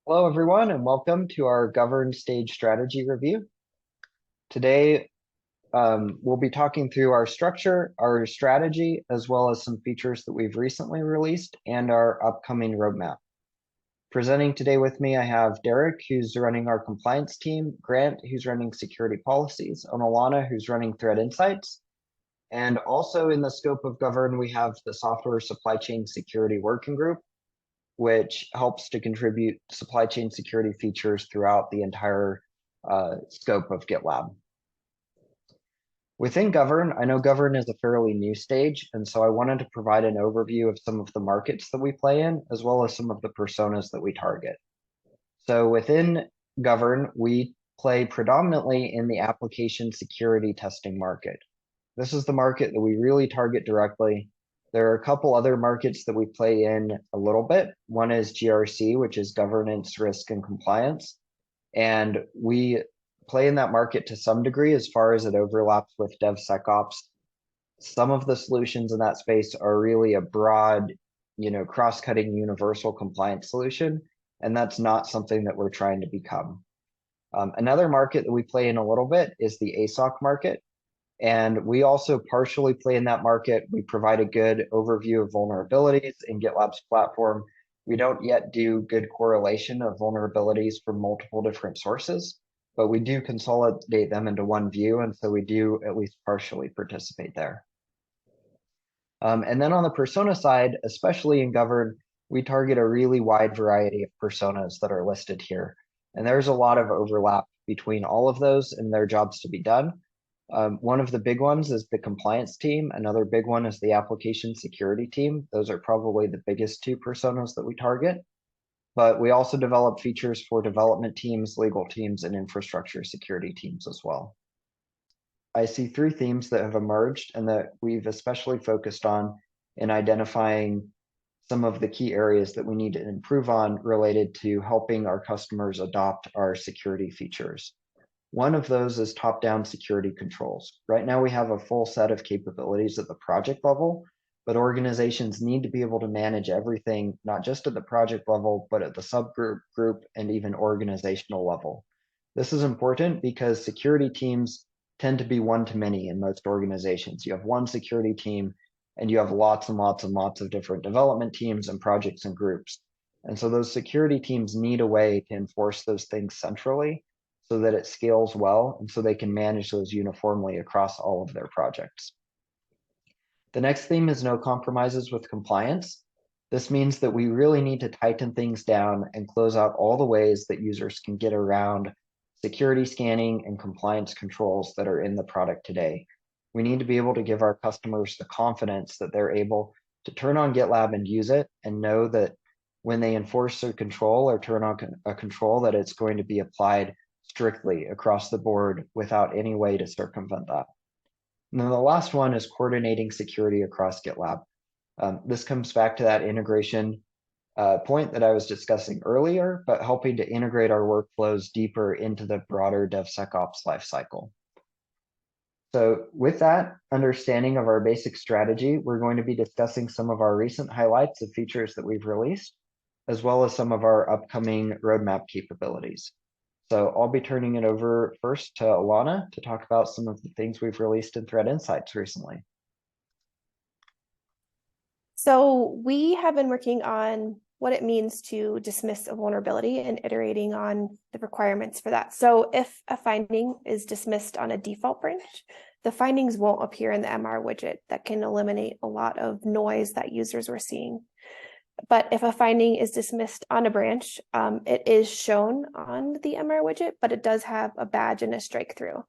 Hello, everyone, and welcome to our Govern Stage Strategy Review. Today, we'll be talking through our structure, our strategy, as well as some features that we've recently released and our upcoming roadmap. Presenting today with me, I have Derek, who's running our compliance team, Grant, who's running security policies, and Alana, who's running threat insights. And also in the scope of Govern, we have the Software Supply Chain Security Working Group, which helps to contribute supply chain security features throughout the entire scope of GitLab. Within Govern, I know Govern is a fairly new stage, and so I wanted to provide an overview of some of the markets that we play in, as well as some of the personas that we target. So within Govern, we play predominantly in the application security testing market. This is the market that we really target directly. There are a couple other markets that we play in a little bit. One is GRC, which is governance, risk, and compliance. And we play in that market to some degree as far as it overlaps with DevSecOps. Some of the solutions in that space are really a broad, cross-cutting universal compliance solution. And that's not something that we're trying to become. Another market that we play in a little bit is the ASOC market. And we also partially play in that market. We provide a good overview of vulnerabilities in GitLab's platform. We don't yet do good correlation of vulnerabilities from multiple different sources, but we do consolidate them into one view. And so we do at least partially participate there. And then on the persona side, especially in Govern, we target a really wide variety of personas that are listed here. And there's a lot of overlap between all of those and their jobs to be done. One of the big ones is the compliance team. Another big one is the application security team. Those are probably the biggest two personas that we target. But we also develop features for development teams, legal teams, and infrastructure security teams as well. I see three themes that have emerged and that we've especially focused on in identifying some of the key areas that we need to improve on related to helping our customers adopt our security features. One of those is top-down security controls. Right now, we have a full set of capabilities at the project level, but organizations need to be able to manage everything, not just at the project level, but at the subgroup, group, and even organizational level. This is important because security teams tend to be one-to-many in most organizations. You have one security team, and you have lots and lots and lots of different development teams and projects and groups. And so those security teams need a way to enforce those things centrally so that it scales well and so they can manage those uniformly across all of their projects. The next theme is no compromises with compliance. This means that we really need to tighten things down and close out all the ways that users can get around security scanning and compliance controls that are in the product today. We need to be able to give our customers the confidence that they're able to turn on GitLab and use it and know that when they enforce a control or turn on a control that it's going to be applied strictly across the board without any way to circumvent that. And then the last one is coordinating security across GitLab. This comes back to that integration point that I was discussing earlier, but helping to integrate our workflows deeper into the broader DevSecOps lifecycle. So with that understanding of our basic strategy, we're going to be discussing some of our recent highlights of features that we've released, as well as some of our upcoming roadmap capabilities. So I'll be turning it over first to Alana to talk about some of the things we've released in Threat Insights recently. So we have been working on what it means to dismiss a vulnerability and iterating on the requirements for that. So if a finding is dismissed on a default branch, the findings won't appear in the MR widget. That can eliminate a lot of noise that users were seeing. But if a finding is dismissed on a branch, it is shown on the MR widget, but it does have a badge and a strike through.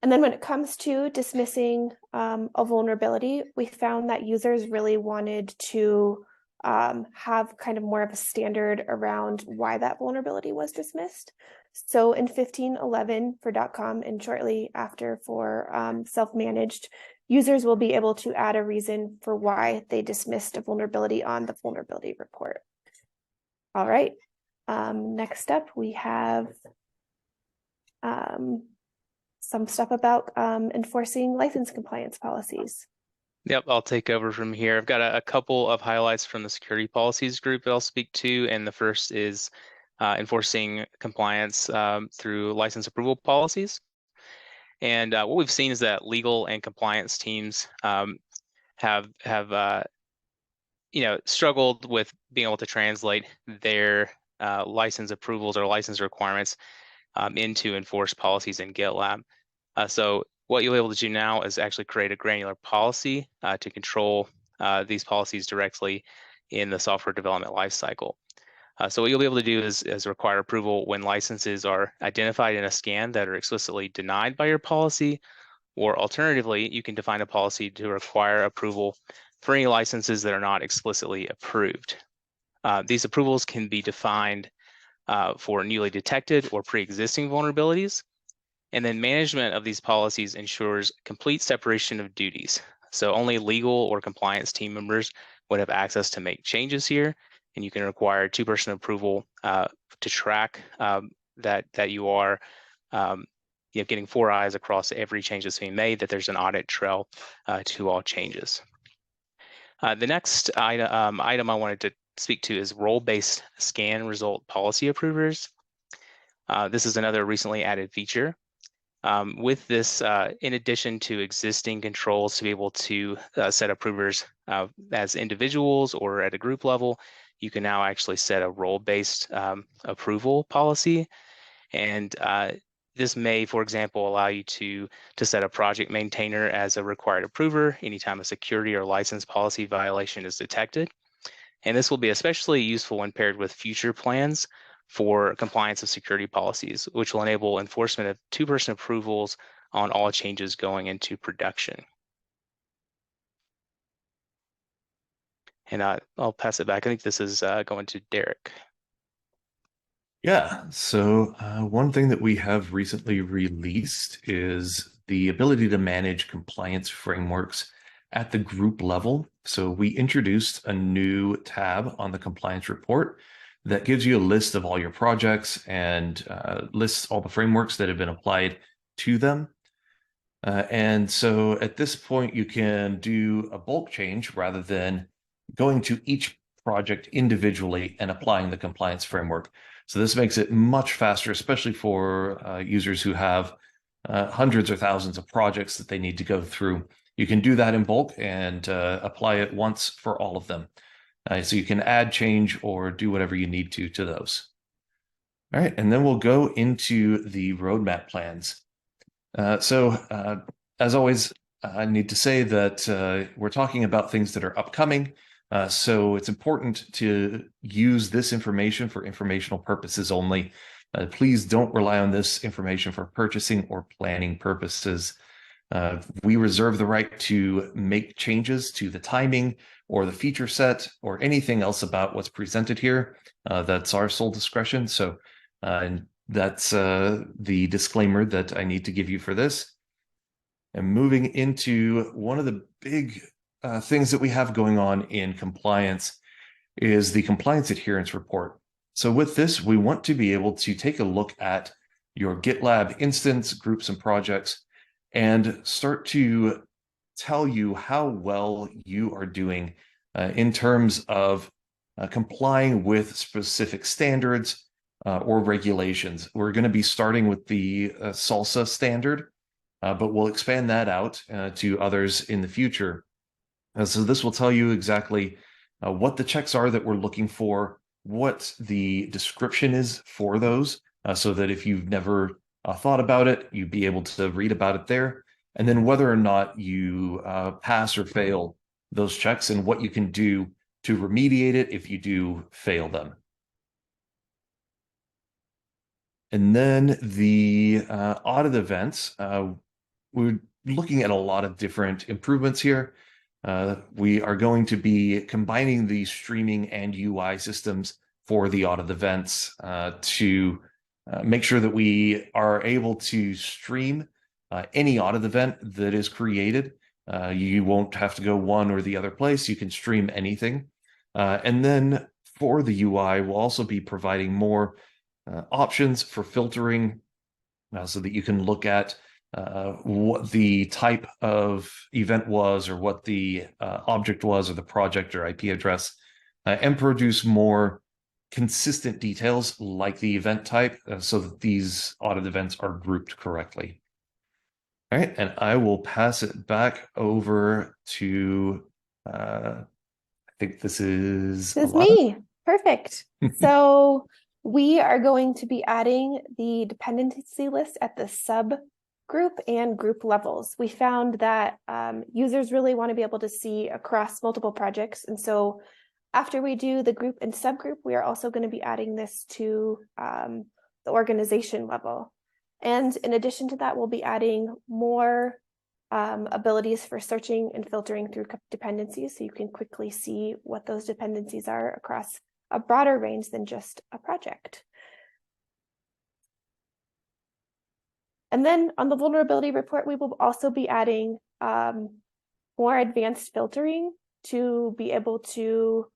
And then when it comes to dismissing a vulnerability, we found that users really wanted to have kind of more of a standard around why that vulnerability was dismissed. So in 15.11 for .com and shortly after for self-managed, users will be able to add a reason for why they dismissed a vulnerability on the vulnerability report. All right, next up we have some stuff about enforcing license compliance policies. Yep, I'll take over from here. I've got a couple of highlights from the security policies group that I'll speak to, and the first is enforcing compliance through license approval policies. And what we've seen is that legal and compliance teams have struggled with being able to translate their license approvals or license requirements into enforced policies in GitLab. So what you'll be able to do now is actually create a granular policy to control these policies directly in the software development lifecycle. So what you'll be able to do is require approval when licenses are identified in a scan that are explicitly denied by your policy, or alternatively, you can define a policy to require approval for any licenses that are not explicitly approved. These approvals can be defined for newly detected or pre-existing vulnerabilities. And then management of these policies ensures complete separation of duties. So only legal or compliance team members would have access to make changes here, and you can require two-person approval to track that you are getting 4 eyes across every change that's being made, that there's an audit trail to all changes. The next item I wanted to speak to is role-based scan result policy approvers. This is another recently added feature. With this, in addition to existing controls to be able to set approvers as individuals or at a group level, you can now actually set a role-based approval policy. And this may, for example, allow you to set a project maintainer as a required approver anytime a security or license policy violation is detected. And this will be especially useful when paired with future plans for compliance of security policies, which will enable enforcement of two-person approvals on all changes going into production. And I'll pass it back. I think this is going to Derek. Yeah, so one thing that we have recently released is the ability to manage compliance frameworks at the group level. So we introduced a new tab on the compliance report that gives you a list of all your projects and lists all the frameworks that have been applied to them. And so at this point, you can do a bulk change rather than going to each project individually and applying the compliance framework. So this makes it much faster, especially for users who have hundreds or thousands of projects that they need to go through. You can do that in bulk and apply it once for all of them. So you can add, change, or do whatever you need to those. All right, and then we'll go into the roadmap plans. As always, I need to say that we're talking about things that are upcoming. So it's important to use this information for informational purposes only. Please don't rely on this information for purchasing or planning purposes. We reserve the right to make changes to the timing or the feature set or anything else about what's presented here. That's our sole discretion. So and that's the disclaimer that I need to give you for this. And moving into one of the big things that we have going on in compliance is the compliance adherence report. So with this, we want to be able to take a look at your GitLab instance, groups, and projects, and start to tell you how well you are doing in terms of complying with specific standards or regulations. We're going to be starting with the SALSA standard, but we'll expand that out to others in the future. So this will tell you exactly what the checks are that we're looking for, what the description is for those, so that if you've never thought about it, you'd be able to read about it there, and then whether or not you pass or fail those checks and what you can do to remediate it if you do fail them. And then the audit events, we're looking at a lot of different improvements here. We are going to be combining the streaming and UI systems for the audit events to make sure that we are able to stream any audit event that is created. You won't have to go one or the other place. You can stream anything. And then for the UI, we'll also be providing more options for filtering so that you can look at what the type of event was, or what the object was, or the project or IP address, and produce more consistent details like the event type, so that these audit events are grouped correctly. All right, and I will pass it back over to, I think this is This is Alana. me. Perfect. So we are going to be adding the dependency list at the subgroup and group levels. We found that users really want to be able to see across multiple projects. And so after we do the group and subgroup, we are also going to be adding this to the organization level. And in addition to that, we'll be adding more abilities for searching and filtering through dependencies, so you can quickly see what those dependencies are across a broader range than just a project. And then on the vulnerability report, we will also be adding more advanced filtering to be able to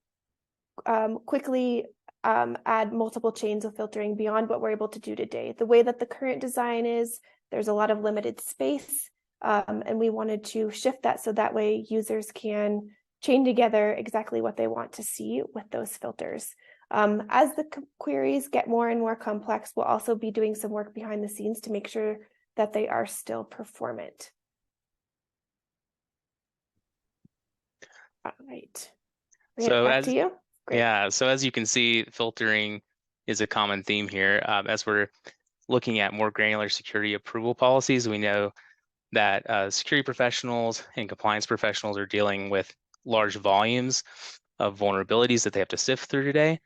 quickly add multiple chains of filtering beyond what we're able to do today. The way that the current design is, there's a lot of limited space, and we wanted to shift that so that way users can chain together exactly what they want to see with those filters. As the queries get more and more complex, we'll also be doing some work behind the scenes to make sure that they are still performant. All right. So Back to you. Great. Yeah, so as you can see, filtering is a common theme here. As we're looking at more granular security approval policies, we know that security professionals and compliance professionals are dealing with large volumes of vulnerabilities that they have to sift through today.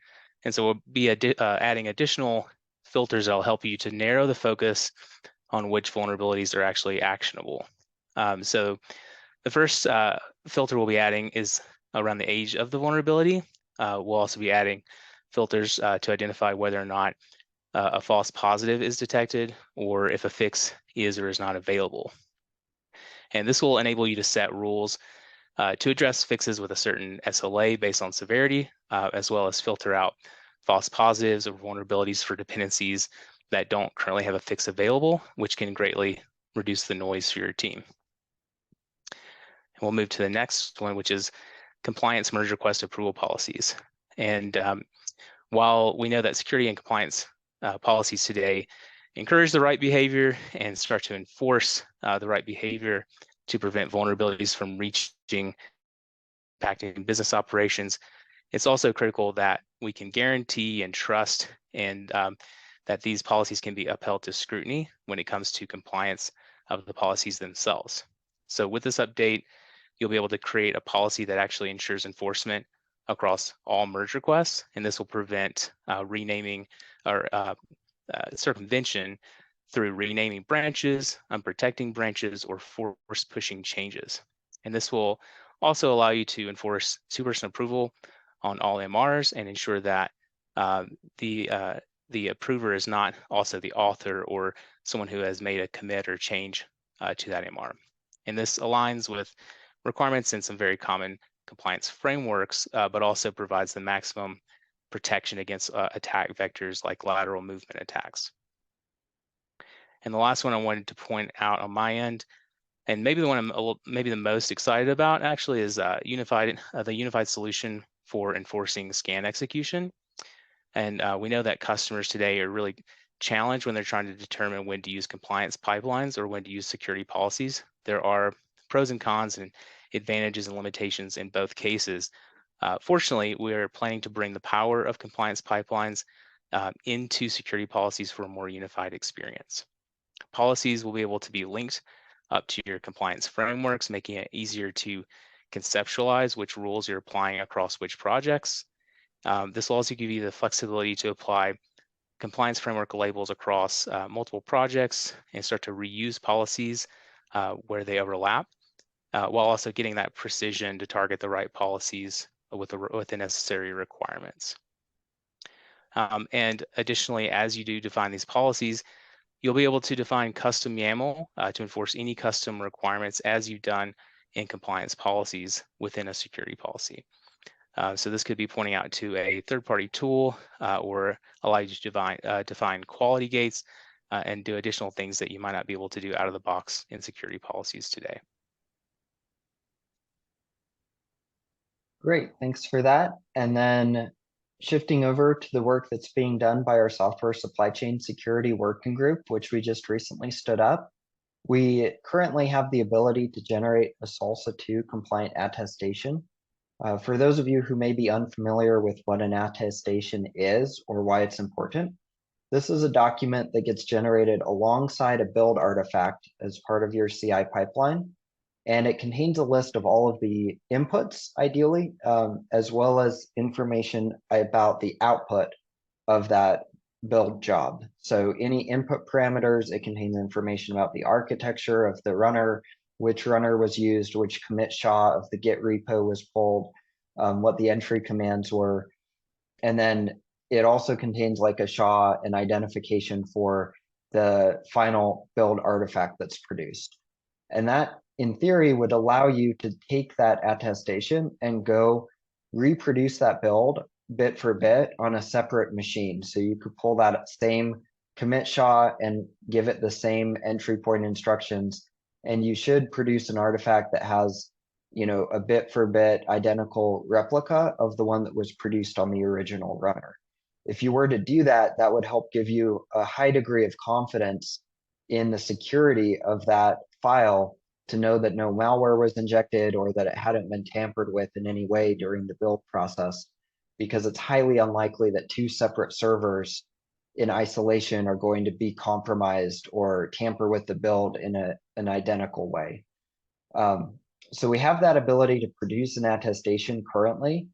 And so we'll be adding additional filters that'll help you to narrow the focus on which vulnerabilities are actually actionable. So the first filter we'll be adding is around the age of the vulnerability. We'll also be adding filters to identify whether or not a false positive is detected, or if a fix is or is not available. And this will enable you to set rules to address fixes with a certain SLA based on severity, as well as filter out false positives or vulnerabilities for dependencies that don't currently have a fix available, which can greatly reduce the noise for your team. And we'll move to the next one, which is compliance merge request approval policies. And while we know that security and compliance policies today encourage the right behavior and start to enforce the right behavior to prevent vulnerabilities from reaching, impacting business operations, it's also critical that we can guarantee and trust and that these policies can be upheld to scrutiny when it comes to compliance of the policies themselves. So with this update, you'll be able to create a policy that actually ensures enforcement across all merge requests, and this will prevent renaming or circumvention through renaming branches, unprotecting branches, or force pushing changes. And this will also allow you to enforce two-person approval on all MRs and ensure that the approver is not also the author or someone who has made a commit or change to that MR. And this aligns with requirements in some very common compliance frameworks, but also provides the maximum protection against attack vectors like lateral movement attacks. And the last one I wanted to point out on my end, and maybe the one I'm maybe the most excited about actually, is the unified solution for enforcing scan execution. And we know that customers today are really challenged when they're trying to determine when to use compliance pipelines or when to use security policies. There are pros and cons and advantages and limitations in both cases. Fortunately, we are planning to bring the power of compliance pipelines into security policies for a more unified experience. Policies will be able to be linked up to your compliance frameworks, making it easier to conceptualize which rules you're applying across which projects. This will also give you the flexibility to apply compliance framework labels across multiple projects and start to reuse policies where they overlap, while also getting that precision to target the right policies with the necessary requirements. And additionally, as you do define these policies, you'll be able to define custom YAML to enforce any custom requirements as you've done in compliance policies within a security policy. So this could be pointing out to a third-party tool or allow you to define quality gates and do additional things that you might not be able to do out of the box in security policies today. Great, thanks for that. And then shifting over to the work that's being done by our software supply chain security working group, which we just recently stood up. We currently have the ability to generate a SALSA 2 compliant attestation. For those of you who may be unfamiliar with what an attestation is or why it's important, this is a document that gets generated alongside a build artifact as part of your CI pipeline. And it contains a list of all of the inputs, ideally, as well as information about the output of that build job. So any input parameters, it contains information about the architecture of the runner, which runner was used, which commit SHA of the Git repo was pulled, what the entry commands were. And then it also contains like a SHA and identification for the final build artifact that's produced. And that, in theory, would allow you to take that attestation and go reproduce that build bit for bit on a separate machine. So you could pull that same commit SHA and give it the same entry point instructions, and you should produce an artifact that has, you know, a bit for bit identical replica of the one that was produced on the original runner. If you were to do that, that would help give you a high degree of confidence in the security of that file to know that no malware was injected or that it hadn't been tampered with in any way during the build process, because it's highly unlikely that two separate servers in isolation are going to be compromised or tamper with the build in an identical way. So we have that ability to produce an attestation currently.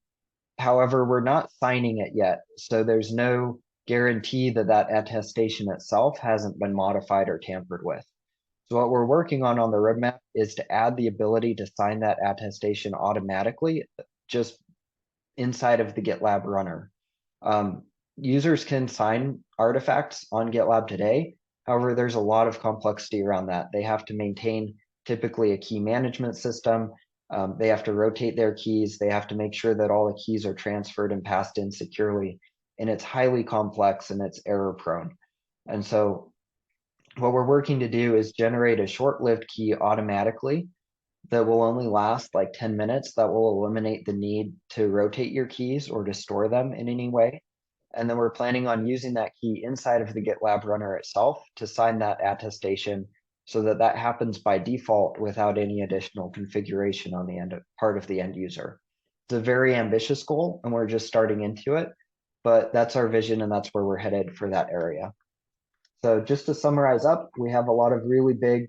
However, we're not signing it yet. So there's no guarantee that that attestation itself hasn't been modified or tampered with. So what we're working on the roadmap is to add the ability to sign that attestation automatically just inside of the GitLab runner. Users can sign artifacts on GitLab today. However, there's a lot of complexity around that. They have to maintain typically a key management system. They have to rotate their keys. They have to make sure that all the keys are transferred and passed in securely. And it's highly complex and it's error prone. And so what we're working to do is generate a short-lived key automatically that will only last like 10 minutes. That will eliminate the need to rotate your keys or to store them in any way. And then we're planning on using that key inside of the GitLab runner itself to sign that attestation so that that happens by default without any additional configuration on the part of the end user. It's a very ambitious goal and we're just starting into it, but that's our vision and that's where we're headed for that area. So just to summarize up, we have a lot of really big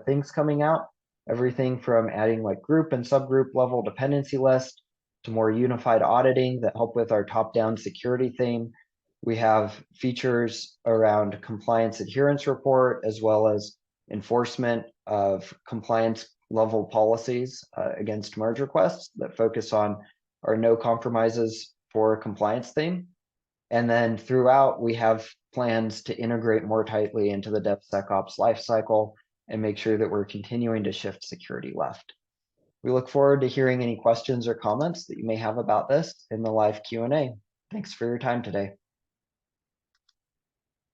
things coming out, everything from adding like group and subgroup level dependency list to more unified auditing that help with our top-down security theme. We have features around compliance adherence report, as well as enforcement of compliance level policies against merge requests that focus on our no compromises for compliance theme. And then throughout, we have plans to integrate more tightly into the DevSecOps lifecycle and make sure that we're continuing to shift security left. We look forward to hearing any questions or comments that you may have about this in the live Q&A. Thanks for your time today.